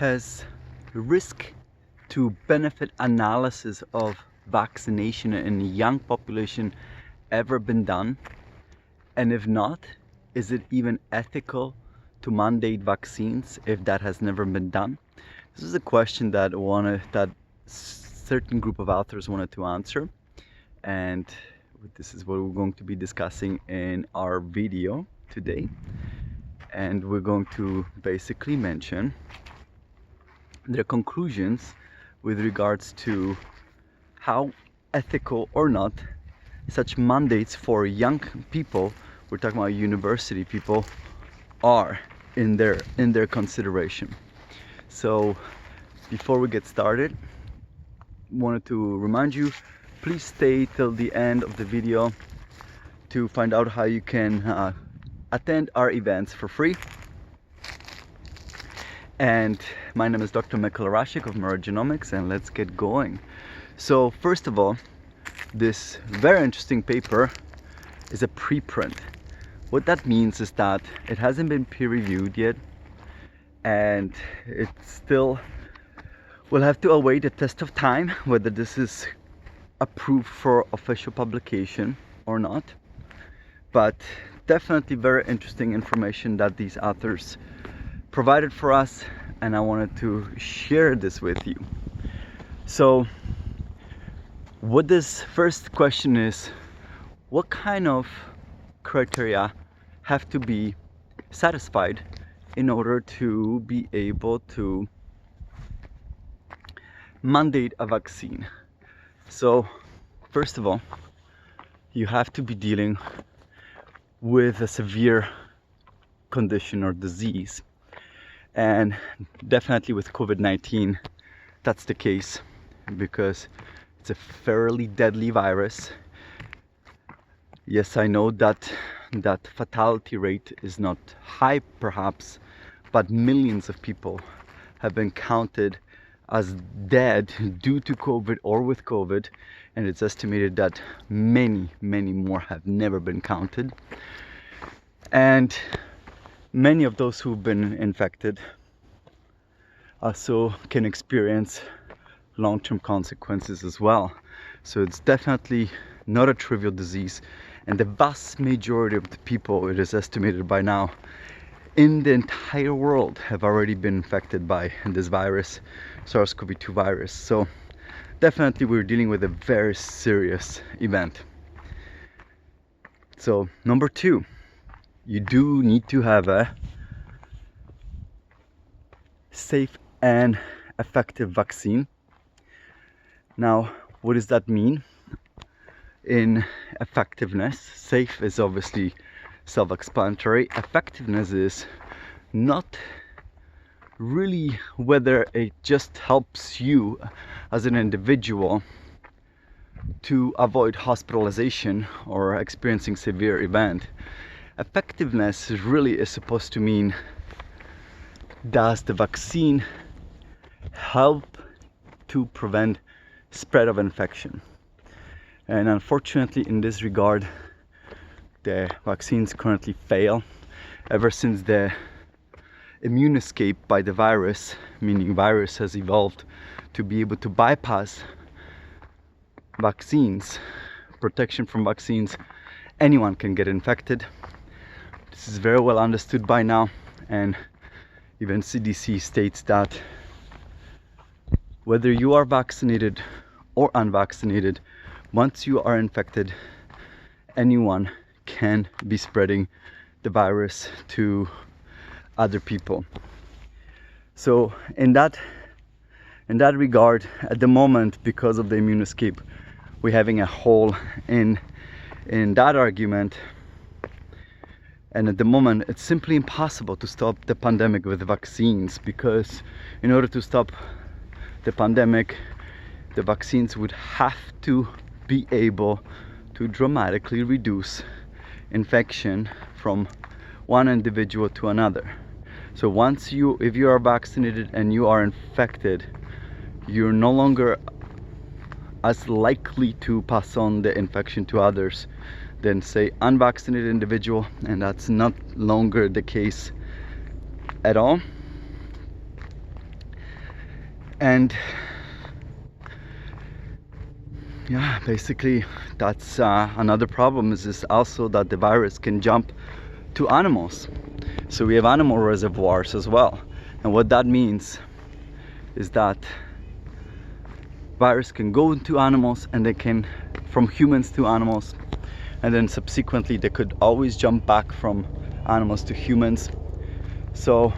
Has risk to benefit analysis of vaccination in a young population ever been done? And if not, is it even ethical to mandate vaccines if that has never been done? This is a question that certain group of authors wanted to answer, and this is what we're going to be discussing in our video today. And we're going to basically mention their conclusions with regards to how ethical or not such mandates for young people, we're talking about university people, are in their consideration. So before we get started, wanted to remind you, please stay till the end of the video to find out how you can attend our events for free. And my name is Dr. Mikhail Rashik of Genomics, and let's get going. So first of all, this very interesting paper is a preprint. What that means is that it hasn't been peer-reviewed yet, and it still will have to await a test of time whether this is approved for official publication or not. But definitely very interesting information that these authors provided for us, and I wanted to share this with you. So what this first question is, what kind of criteria have to be satisfied in order to be able to mandate a vaccine? So first of all, you have to be dealing with a severe condition or disease, and definitely with COVID-19 that's the case, because it's a fairly deadly virus. Yes, I know that fatality rate is not high perhaps, but millions of people have been counted as dead due to COVID or with COVID, and it's estimated that many more have never been counted. And many of those who've been infected also can experience long-term consequences as well. So it's definitely not a trivial disease, and the vast majority of the people, it is estimated by now, in the entire world have already been infected by this virus, SARS-CoV-2 virus. So definitely we're dealing with a very serious event. So number two, you do need to have a safe and effective vaccine. Now, what does that mean? In effectiveness, safe is obviously self-explanatory. Effectiveness is not really whether it just helps you as an individual to avoid hospitalization or experiencing severe event. Effectiveness really is supposed to mean, does the vaccine help to prevent spread of infection? And unfortunately, in this regard, the vaccines currently fail. Ever since the immune escape by the virus, meaning virus has evolved to be able to bypass vaccines, protection from vaccines, anyone can get infected. This is very well understood by now, and even CDC states that whether you are vaccinated or unvaccinated, once you are infected, anyone can be spreading the virus to other people. So in that regard, at the moment, because of the immune escape, we're having a hole in that argument. And at the moment, it's simply impossible to stop the pandemic with vaccines, because in order to stop the pandemic, the vaccines would have to be able to dramatically reduce infection from one individual to another. So if you are vaccinated and you are infected, you're no longer as likely to pass on the infection to others than, say, unvaccinated individual, and that's not longer the case at all. And yeah, basically that's another problem is also that the virus can jump to animals. So we have animal reservoirs as well. And what that means is that virus can go into animals, and they can from humans to animals, and then subsequently they could always jump back from animals to humans. So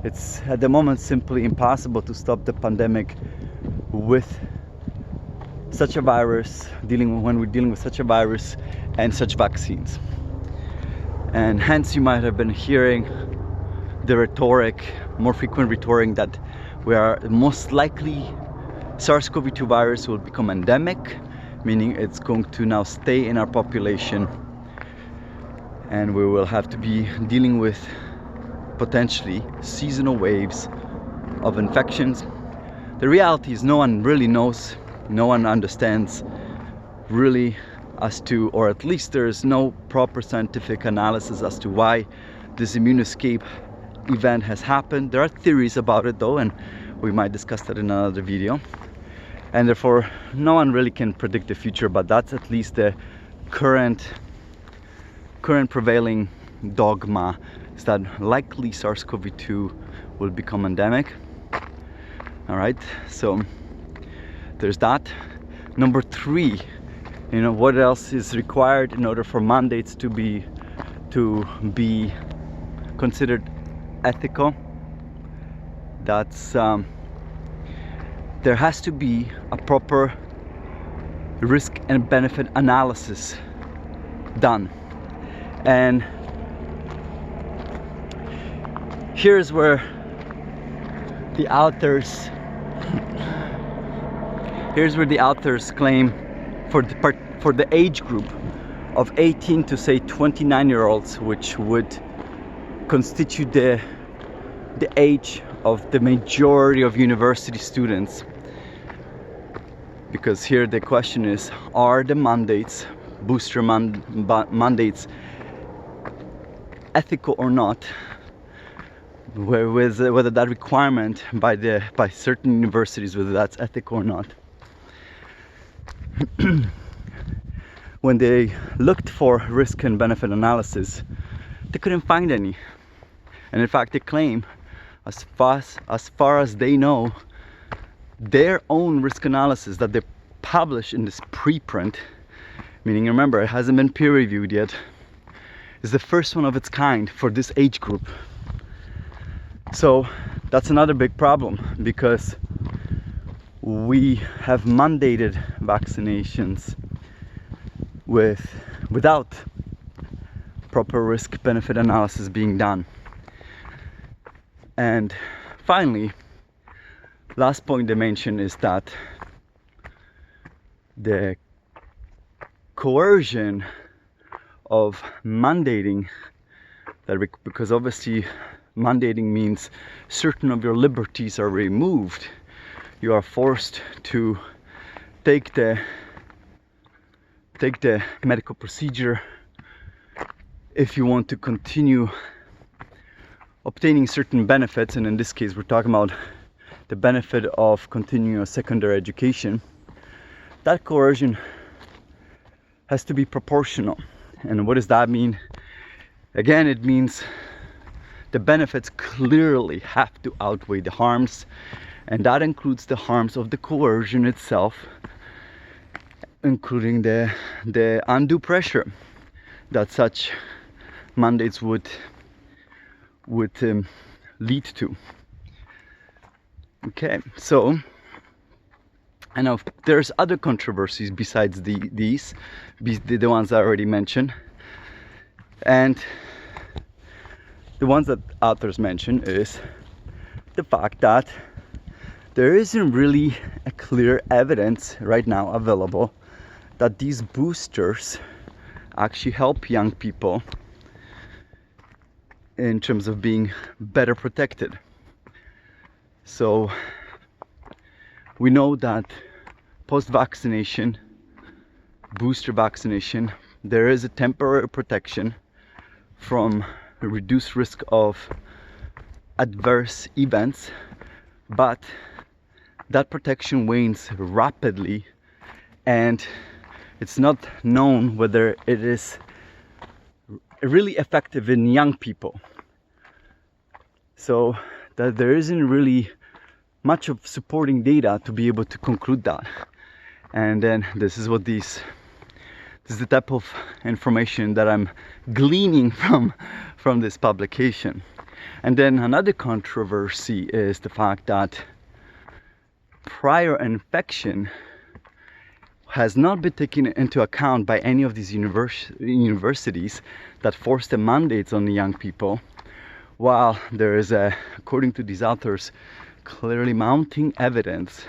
it's at the moment simply impossible to stop the pandemic with such a virus, when we're dealing with such a virus and such vaccines. And hence you might have been hearing the rhetoric, more frequent rhetoric, that we are most likely SARS-CoV-2 virus will become endemic, meaning it's going to now stay in our population, and we will have to be dealing with potentially seasonal waves of infections. The reality is no one really knows, no one understands really as to, or at least there's no proper scientific analysis as to why this immune escape event has happened. There are theories about it though, and we might discuss that in another video. And therefore no one really can predict the future, but that's at least the current prevailing dogma, is that likely SARS-CoV-2 will become endemic. All right, so there's that. Number 3, what else is required in order for mandates to be considered ethical? That's there has to be a proper risk and benefit analysis done. And here's where the authors claim for the age group of 18 to say 29-year-olds, which would constitute the age of the majority of university students. Because here the question is, are the mandates, booster mandates, ethical or not? Whether that requirement by certain universities, whether that's ethical or not. When they looked for risk and benefit analysis, they couldn't find any. And in fact, they claim, as far as they know, their own risk analysis that they publish in this preprint, meaning, remember, it hasn't been peer reviewed yet, is the first one of its kind for this age group. So that's another big problem, because we have mandated vaccinations without proper risk benefit analysis being done. And finally, last point they mention is that the coercion of mandating, because obviously mandating means certain of your liberties are removed. You are forced to take the medical procedure if you want to continue obtaining certain benefits, and in this case we're talking about the benefit of continuing a secondary education. That coercion has to be proportional. And what does that mean? Again, it means the benefits clearly have to outweigh the harms, and that includes the harms of the coercion itself, including the undue pressure that such mandates would lead to. Okay, so I know there's other controversies besides the ones I already mentioned, and the ones that authors mention is the fact that there isn't really a clear evidence right now available that these boosters actually help young people in terms of being better protected. So we know that post-vaccination, booster vaccination, there is a temporary protection from a reduced risk of adverse events, but that protection wanes rapidly, and it's not known whether it is really effective in young people. So that there isn't really much of supporting data to be able to conclude that. And then this is the type of information that I'm gleaning from this publication. And then another controversy is the fact that prior infection has not been taken into account by any of these universities that force the mandates on the young people, while there is, according to these authors, clearly mounting evidence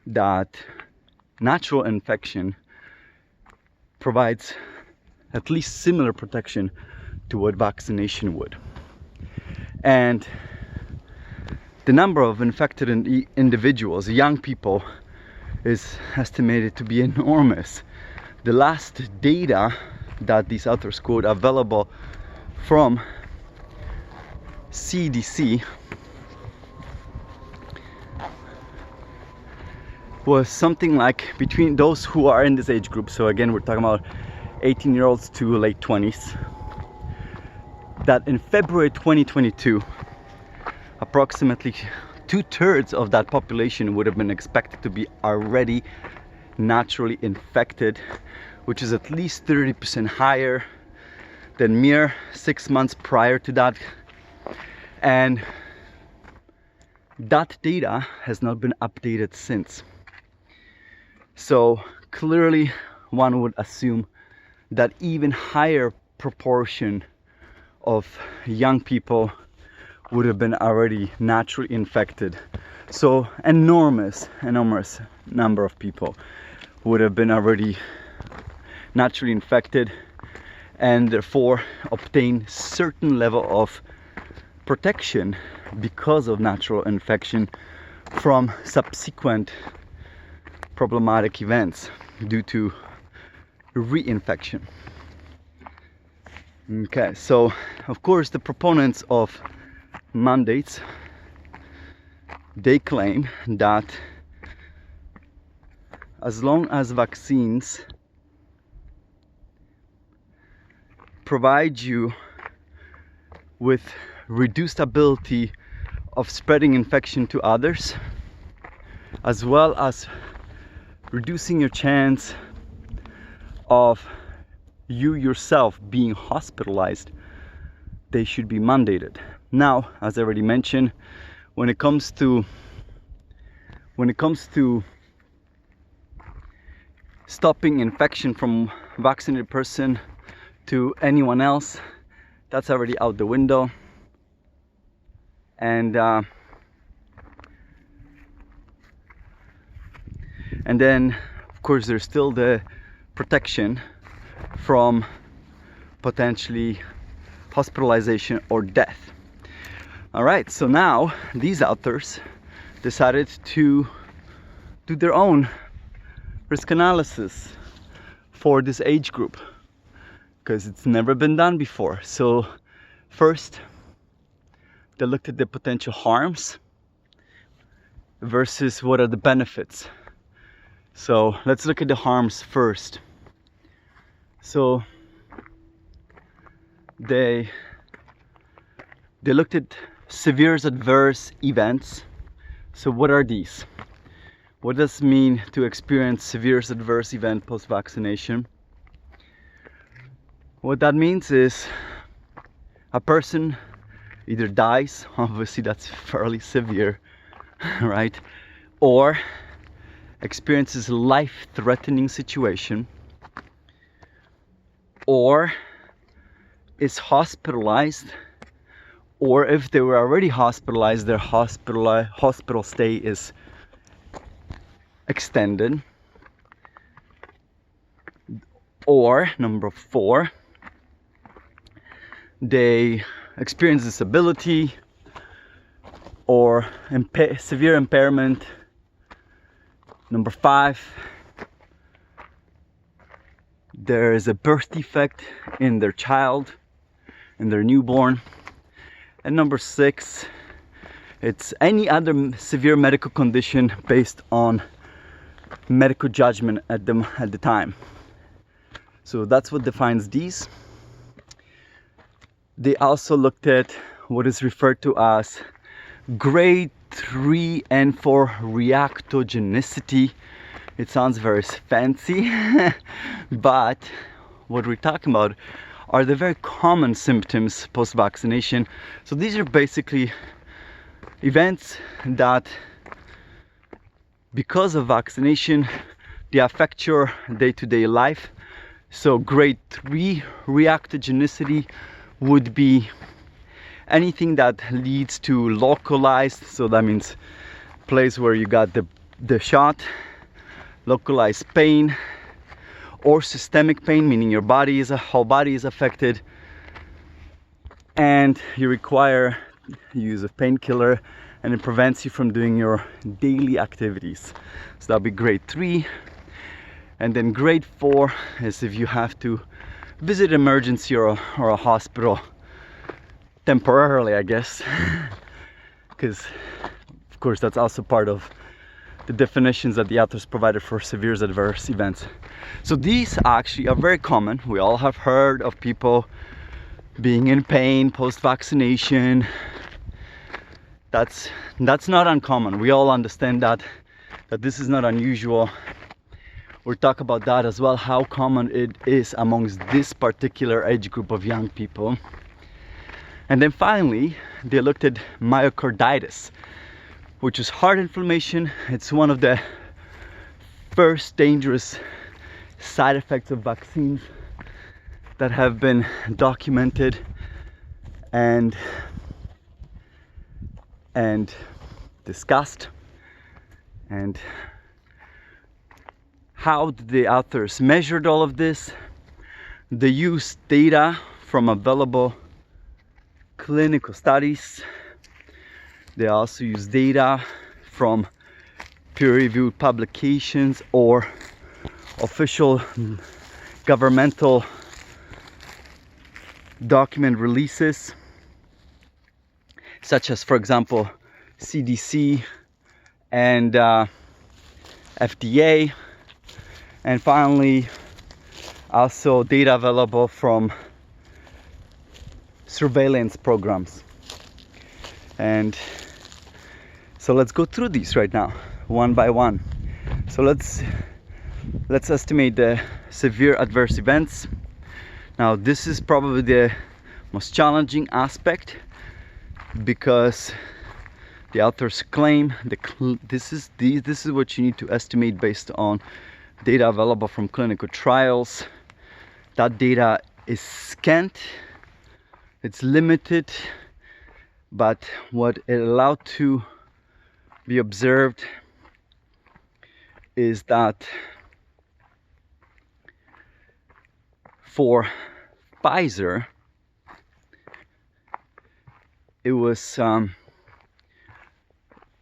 that natural infection provides at least similar protection to what vaccination would. And the number of infected individuals, young people, is estimated to be enormous. The last data that these authors quote available from CDC was something like, between those who are in this age group, so again we're talking about 18-year-olds to late 20s, that in February 2022 approximately 2/3 of that population would have been expected to be already naturally infected, which is at least 30% higher than mere 6 months prior to that. And that data has not been updated since. So clearly one would assume that even higher proportion of young people would have been already naturally infected. So enormous number of people would have been already naturally infected, and therefore obtain certain level of protection because of natural infection from subsequent problematic events due to reinfection. Okay, so of course the proponents of mandates, they claim that as long as vaccines provide you with reduced ability of spreading infection to others, as well as reducing your chance of you yourself being hospitalized, they should be mandated. Now, as I already mentioned, when it comes to stopping infection from vaccinated person to anyone else, that's already out the window. And then of course there's still the protection from potentially hospitalization or death. All right, so now these authors decided to do their own risk analysis for this age group, because it's never been done before. So first they looked at the potential harms versus what are the benefits. So let's look at the harms first. So they looked at severe adverse events. So what are these? What does it mean to experience severe adverse event post-vaccination? What that means is a person either dies, obviously that's fairly severe, right? Or experiences a life-threatening situation, or is hospitalized, or if they were already hospitalized, their hospital stay is extended. Or number 4, they experience disability or severe impairment. Number 5, there is a birth defect in their child, in their newborn. And number 6 It's any other severe medical condition based on medical judgment at the time. So that's what defines these. They also looked at what is referred to as grade 3 and 4 reactogenicity. It sounds very fancy, but what we're talking about are the very common symptoms post-vaccination. So these are basically events that, because of vaccination, they affect your day-to-day life. So grade 3 reactogenicity would be anything that leads to localized, so that means place where you got the shot, localized pain, or systemic pain, meaning your whole body is affected, and you require use of painkiller, and it prevents you from doing your daily activities. So that'll be grade 3. And then grade 4 is if you have to visit emergency or a hospital temporarily, I guess, because of course that's also part of the definitions that the authors provided for severe adverse events. So these actually are very common. We all have heard of people being in pain post-vaccination. That's not uncommon. We all understand that this is not unusual. We'll talk about that as well, how common it is amongst this particular age group of young people. And then finally, they looked at myocarditis, which is heart inflammation. It's one of the first dangerous side effects of vaccines that have been documented and discussed. And how did the authors measured all of this? They used data from available clinical studies. They also use data from peer-reviewed publications or official governmental document releases, such as, for example, CDC and FDA. And finally, also data available from surveillance programs. And so let's go through these right now, one by one. So let's estimate the severe adverse events. Now this is probably the most challenging aspect, because the authors claim this is what you need to estimate based on data available from clinical trials. That data is scant, it's limited, but what it allowed to be observed is that for Pfizer, it was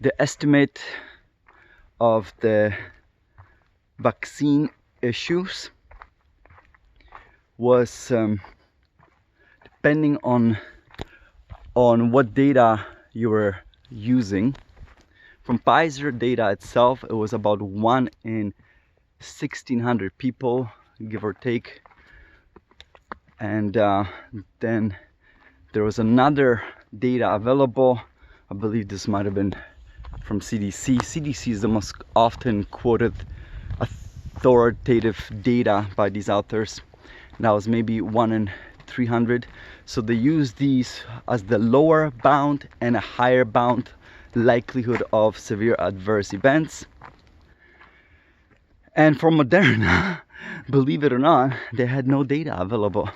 the estimate of the vaccine issues was depending on what data you were using. From Pfizer data itself, it was about 1 in 1,600 people, give or take. And then there was another data available. I believe this might have been from CDC. CDC is the most often quoted authoritative data by these authors. That was maybe 1 in 300. So they use these as the lower bound and a higher bound likelihood of severe adverse events. And for Moderna, believe it or not, they had no data available.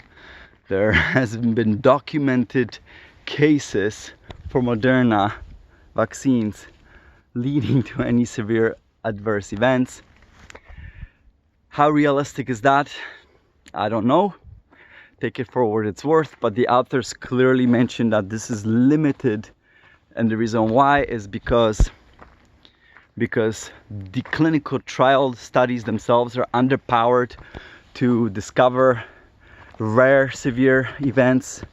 There has been documented cases for Moderna vaccines leading to any severe adverse events. How realistic is that? I don't know. Take it for what it's worth, but the authors clearly mentioned that this is limited, and the reason why is because the clinical trial studies themselves are underpowered to discover rare severe events,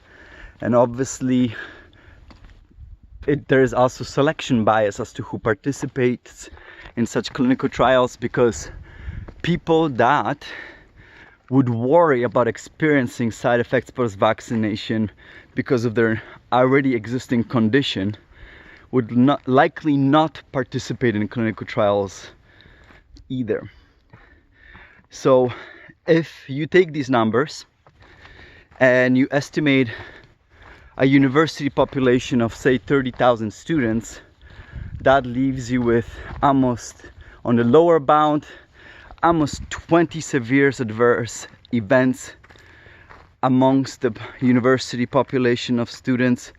and obviously there is also selection bias as to who participates in such clinical trials, because people that would worry about experiencing side effects post-vaccination because of their already existing condition would likely not participate in clinical trials either. So if you take these numbers and you estimate a university population of say 30,000 students, that leaves you with almost, on the lower bound, almost 20 severe adverse events amongst the university population of students,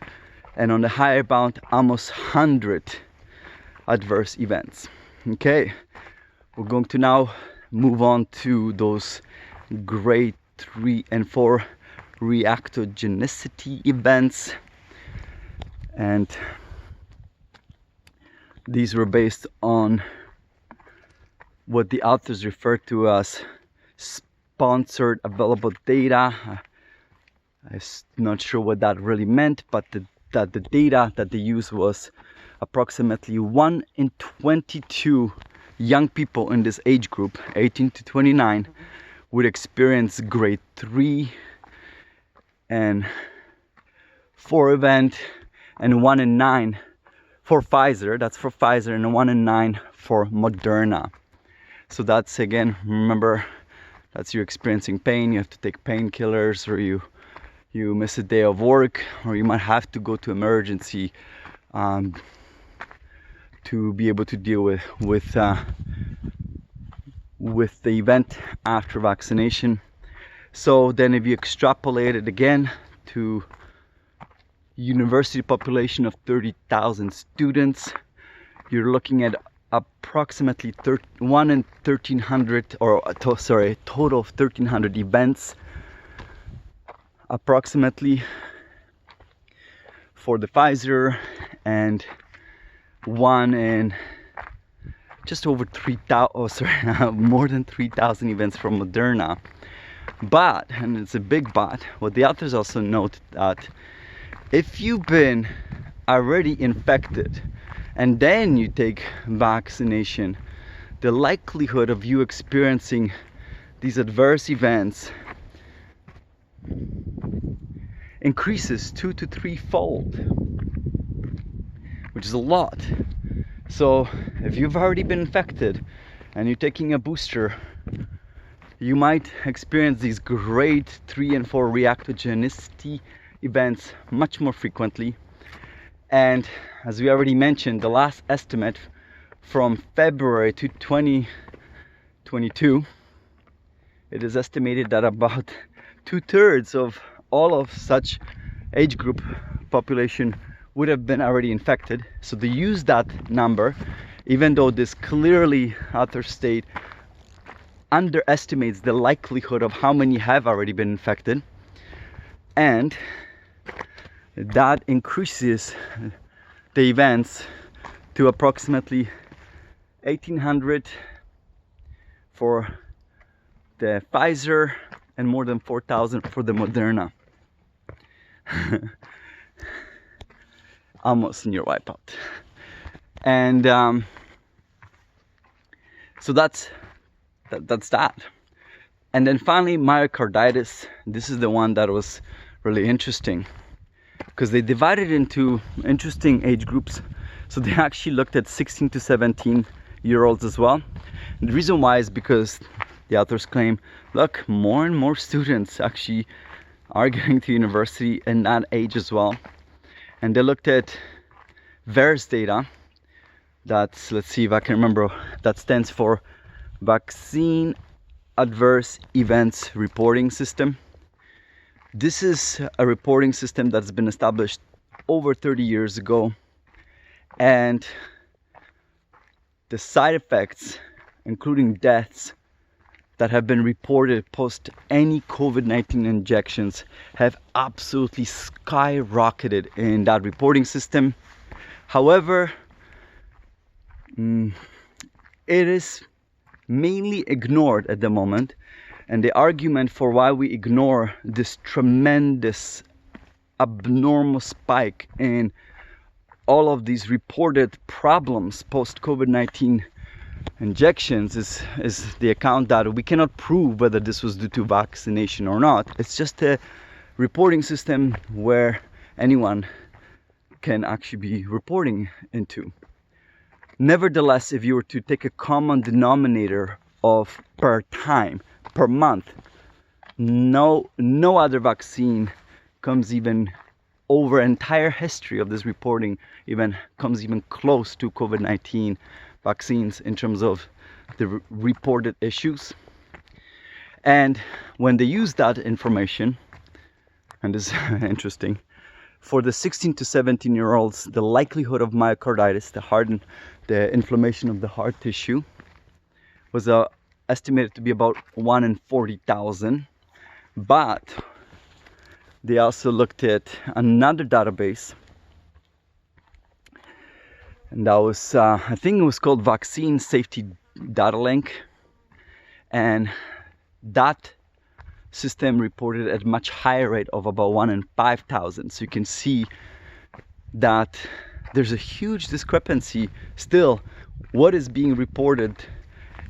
and on the higher bound, almost 100 adverse events. Okay, we're going to now move on to those grade 3 and 4 reactogenicity events, and these were based on what the authors refer to as sponsored available data. I'm not sure what that really meant, but the data that they used was approximately 1 in 22 young people in this age group, 18 to 29, would experience grade 3 and 4 event, and 1 in 9 for Pfizer. That's for Pfizer, and 1 in 9 for Moderna. So that's, again, remember, that's you experiencing pain, you have to take painkillers, or you miss a day of work, or you might have to go to emergency to be able to deal with the event after vaccination. So then if you extrapolate it again to university population of 30,000 students, you're looking at approximately 1 in 1,300, or sorry, a total of 1,300 events approximately for the Pfizer, and 1 in just over 3,000, more than 3,000 events from Moderna. But, and it's a big but, what the authors also note that if you've been already infected and then you take vaccination, the likelihood of you experiencing these adverse events increases 2 to 3-fold, which is a lot. So if you've already been infected and you're taking a booster, you might experience these grade 3 and 4 reactogenicity events much more frequently. And as we already mentioned, the last estimate from February to 2022, it is estimated that about 2/3 of all of such age group population would have been already infected. So they use that number, even though this clearly, authors state, underestimates the likelihood of how many have already been infected, and that increases the events to approximately 1,800 for the Pfizer and more than 4,000 for the Moderna. Almost near wipeout. And so that's that. And then finally, myocarditis. This is the one that was really interesting, because they divided into interesting age groups. So they actually looked at 16 to 17 year olds as well. And the reason why is because the authors claim, look, more and more students actually are going to university in that age as well. And they looked at VAERS data. That's, let's see if I can remember, that stands for Vaccine Adverse Events Reporting System. This is a reporting system that's been established over 30 years ago, and the side effects, including deaths, that have been reported post any COVID-19 injections have absolutely skyrocketed in that reporting system. However, it is mainly ignored at the moment, and the argument for why we ignore this tremendous abnormal spike in all of these reported problems post COVID-19 injections is the account that we cannot prove whether this was due to vaccination or not. It's just a reporting system where anyone can actually be reporting into. Nevertheless, if you were to take a common denominator of per time, per month, no other vaccine comes even over entire history of this reporting comes even close to COVID-19 vaccines in terms of the reported issues. And when they use that information, and this is interesting, for the 16 to 17 year olds, the likelihood of myocarditis, the inflammation of the heart tissue, was estimated to be about 1 in 40,000. But they also looked at another database, and that was, I think it was called Vaccine Safety Data Link, and that system reported at much higher rate of about 1 in 5,000. So you can see that there's a huge discrepancy still what is being reported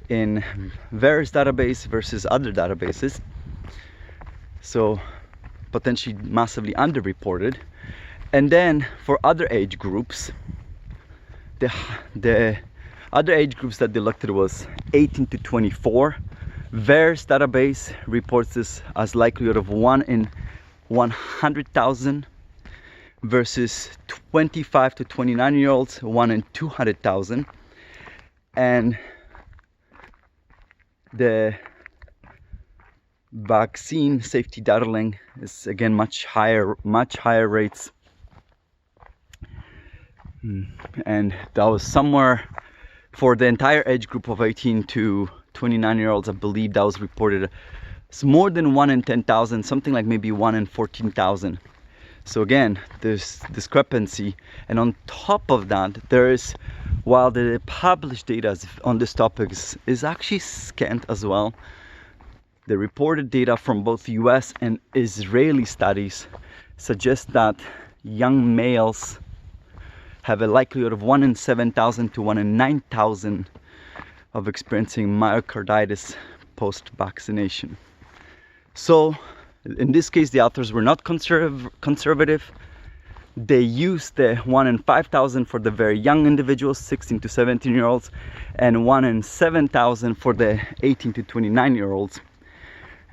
in various databases versus other databases. So potentially massively underreported. And then for other age groups, the other age groups that they looked at was 18 to 24. VAERS database reports this as likelihood of 1 in 100,000 versus 25 to 29 year olds, 1 in 200,000. And the Vaccine Safety Data Link is again much higher rates, and that was somewhere for the entire age group of 18 to 29 year olds. I believe that was reported it's more than 1 in 10,000, something like maybe 1 in 14,000. So again, there's discrepancy, and on top of that, there is, while the published data on this topic is actually scant as well, the reported data from both US and Israeli studies suggest that young males have a likelihood of 1 in 7,000 to 1 in 9,000 of experiencing myocarditis post-vaccination. So in this case, the authors were not conservative. They used the 1 in 5,000 for the very young individuals, 16 to 17 year olds, and 1 in 7,000 for the 18 to 29 year olds.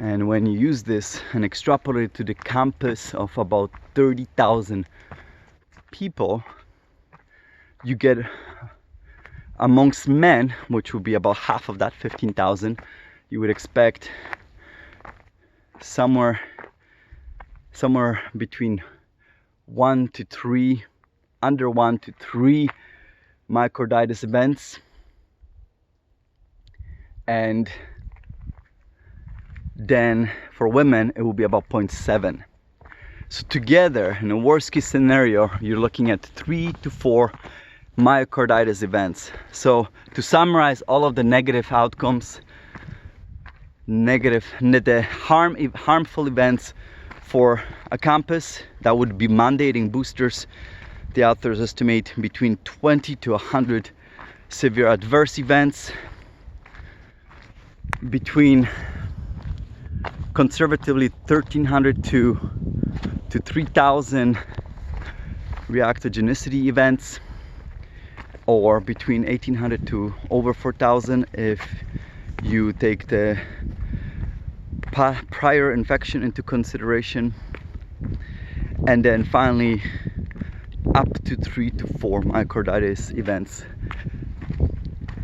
And when you use this and extrapolate it to the campus of about 30,000 people, you get, amongst men, which would be about half of that, 15,000, you would expect somewhere between 1 to 3, under 1 to 3 myocarditis events. And then for women, it will be about 0.7. So together, in a worst case scenario, you're looking at 3 to 4 myocarditis events. So to summarize all of the negative outcomes, the harmful events for a campus that would be mandating boosters, the authors estimate between 20 to 100 severe adverse events, between conservatively 1,300 to 3,000 reactogenicity events, or between 1,800 to over 4,000 if you take the prior infection into consideration, and then finally up to 3 to 4 myocarditis events.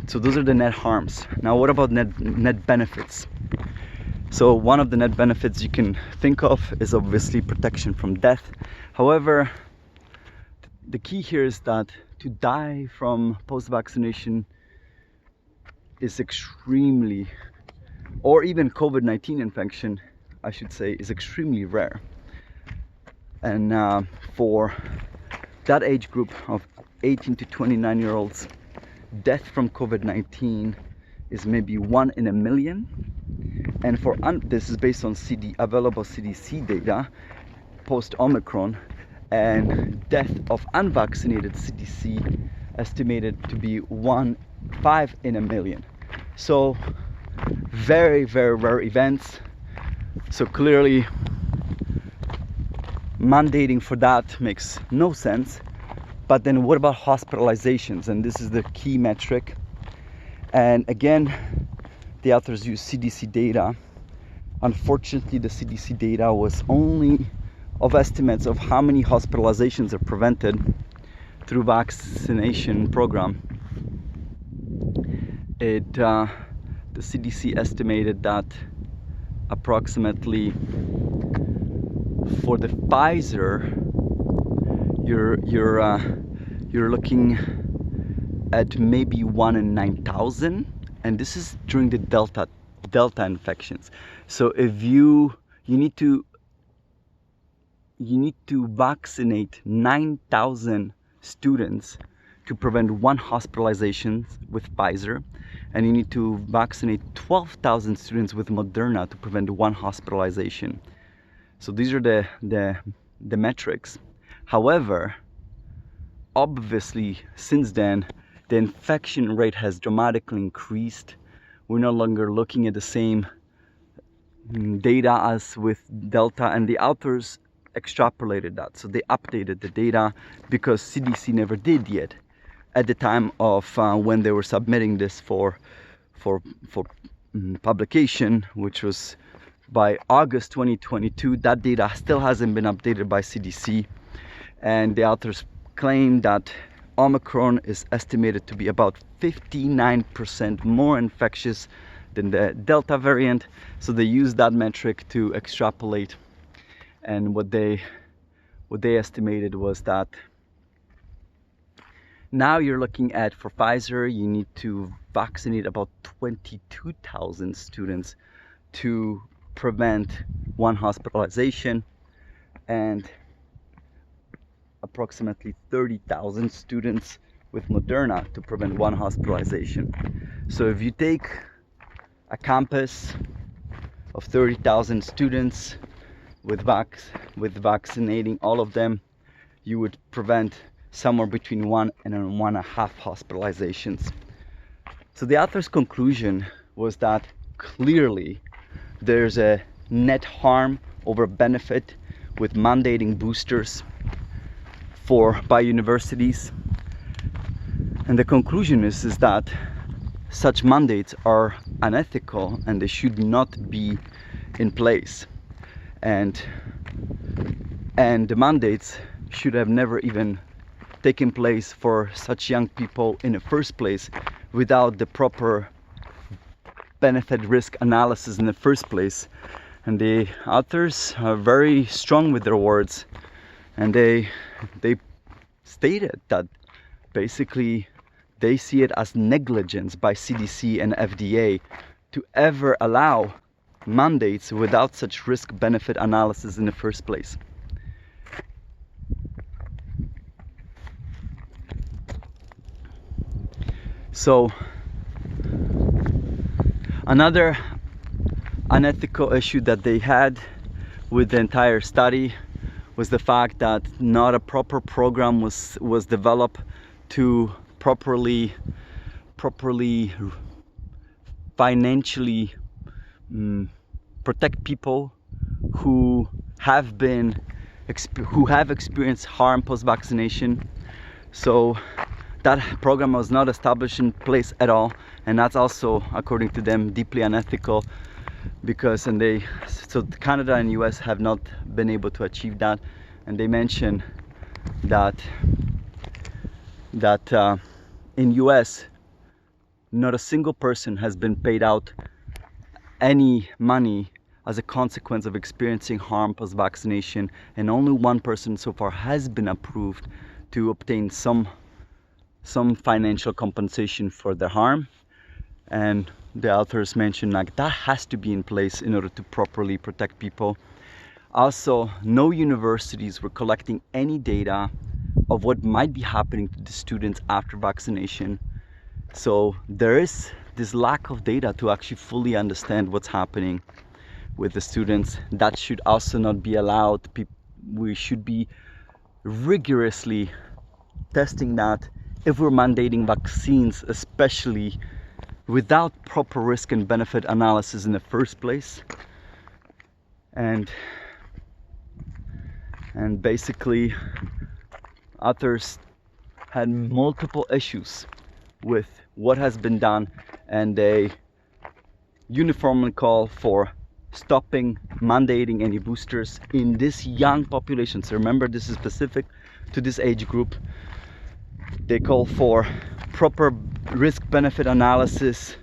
So those are the net harms. Now what about net benefits? So one of the net benefits you can think of is obviously protection from death. However, the key here is that to die from post-vaccination is extremely, or even COVID-19 infection, I should say, is extremely rare. And for that age group of 18 to 29 year olds, death from COVID-19 is maybe 1 in a million. And for this is based on available CDC data post-Omicron, and death of unvaccinated, CDC estimated to be 5 in a million. So very, very rare events. So clearly mandating for that makes no sense. But then what about hospitalizations? And this is the key metric. And again, the authors use CDC data. Unfortunately, the CDC data was only of estimates of how many hospitalizations are prevented through vaccination program. The CDC estimated that approximately for the Pfizer, you're looking at maybe 1 in 9,000, and this is during the Delta infections. So if you need to vaccinate 9,000 students to prevent 1 hospitalization with Pfizer, and you need to vaccinate 12,000 students with Moderna to prevent 1 hospitalization. So these are the metrics. However, obviously since then the infection rate has dramatically increased. We're no longer looking at the same data as with Delta, and the authors extrapolated that. So they updated the data because CDC never did yet at the time of when they were submitting this for publication, which was by August 2022. That data still hasn't been updated by CDC, and the authors claim that Omicron is estimated to be about 59% more infectious than the Delta variant. So they use that metric to extrapolate, and what they estimated was that now you're looking at, for Pfizer, you need to vaccinate about 22,000 students to prevent 1 hospitalization, and approximately 30,000 students with Moderna to prevent 1 hospitalization. So if you take a campus of 30,000 students with vaccinating all of them, you would prevent somewhere between 1 and 1.5 hospitalizations. So the author's conclusion was that clearly there's a net harm over benefit with mandating boosters by universities, and the conclusion is that such mandates are unethical and they should not be in place, and the mandates should have never even taken place for such young people in the first place without the proper benefit risk analysis in the first place. And the authors are very strong with their words, and they stated that basically they see it as negligence by CDC and FDA to ever allow mandates without such risk benefit analysis in the first place. So another unethical issue that they had with the entire study was the fact that not a proper program was developed to properly financially protect people who have experienced harm post-vaccination. So that program was not established in place at all, and that's also, according to them, deeply unethical, because so Canada and US have not been able to achieve that. And they mention that in US not a single person has been paid out any money as a consequence of experiencing harm post-vaccination, and only 1 person so far has been approved to obtain some financial compensation for the harm. And the authors mention like that has to be in place in order to properly protect people. Also, no universities were collecting any data of what might be happening to the students after vaccination. So there is this lack of data to actually fully understand what's happening with the students. That should also not be allowed. We should be rigorously testing that if we're mandating vaccines, especially without proper risk and benefit analysis in the first place. And basically authors had multiple issues with what has been done, and they uniformly call for stopping mandating any boosters in this young population. So remember, this is specific to this age group. They call for proper risk benefit analysis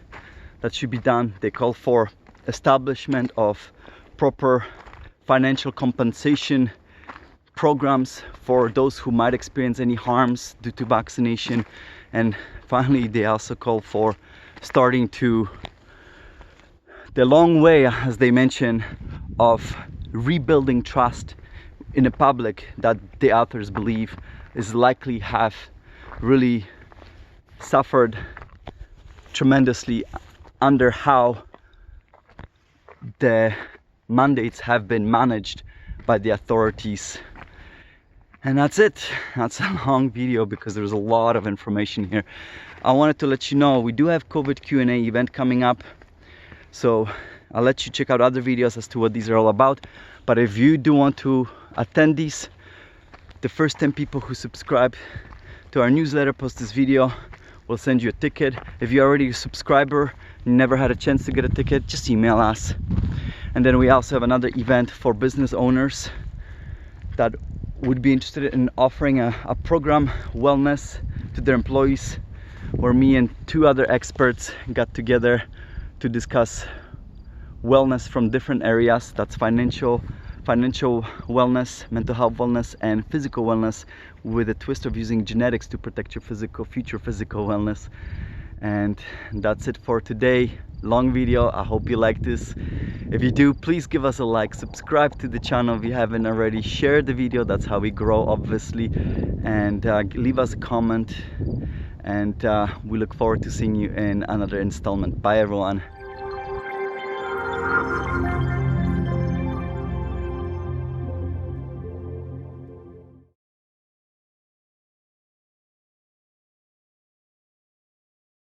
that should be done. They call for establishment of proper financial compensation programs for those who might experience any harms due to vaccination. And finally, they also call for starting to the long way, as they mention, of rebuilding trust in the public that the authors believe is likely have really suffered tremendously under how the mandates have been managed by the authorities. And that's it. That's a long video because there's a lot of information here. I wanted to let you know we do have COVID Q&A event coming up, so I'll let you check out other videos as to what these are all about. But if you do want to attend these, the first 10 people who subscribe to our newsletter post this video will send you a ticket. If you're already a subscriber and never had a chance to get a ticket, just email us. And then we also have another event for business owners that would be interested in offering a program, wellness, to their employees, where me and 2 other experts got together to discuss wellness from different areas. That's financial wellness, mental health wellness, and physical wellness, with a twist of using genetics to protect your future physical wellness. And that's it for today. Long video. I hope you like this. If you do, please give us a like, subscribe to the channel if you haven't already, share the video, that's how we grow, obviously, and leave us a comment. And we look forward to seeing you in another installment. Bye everyone.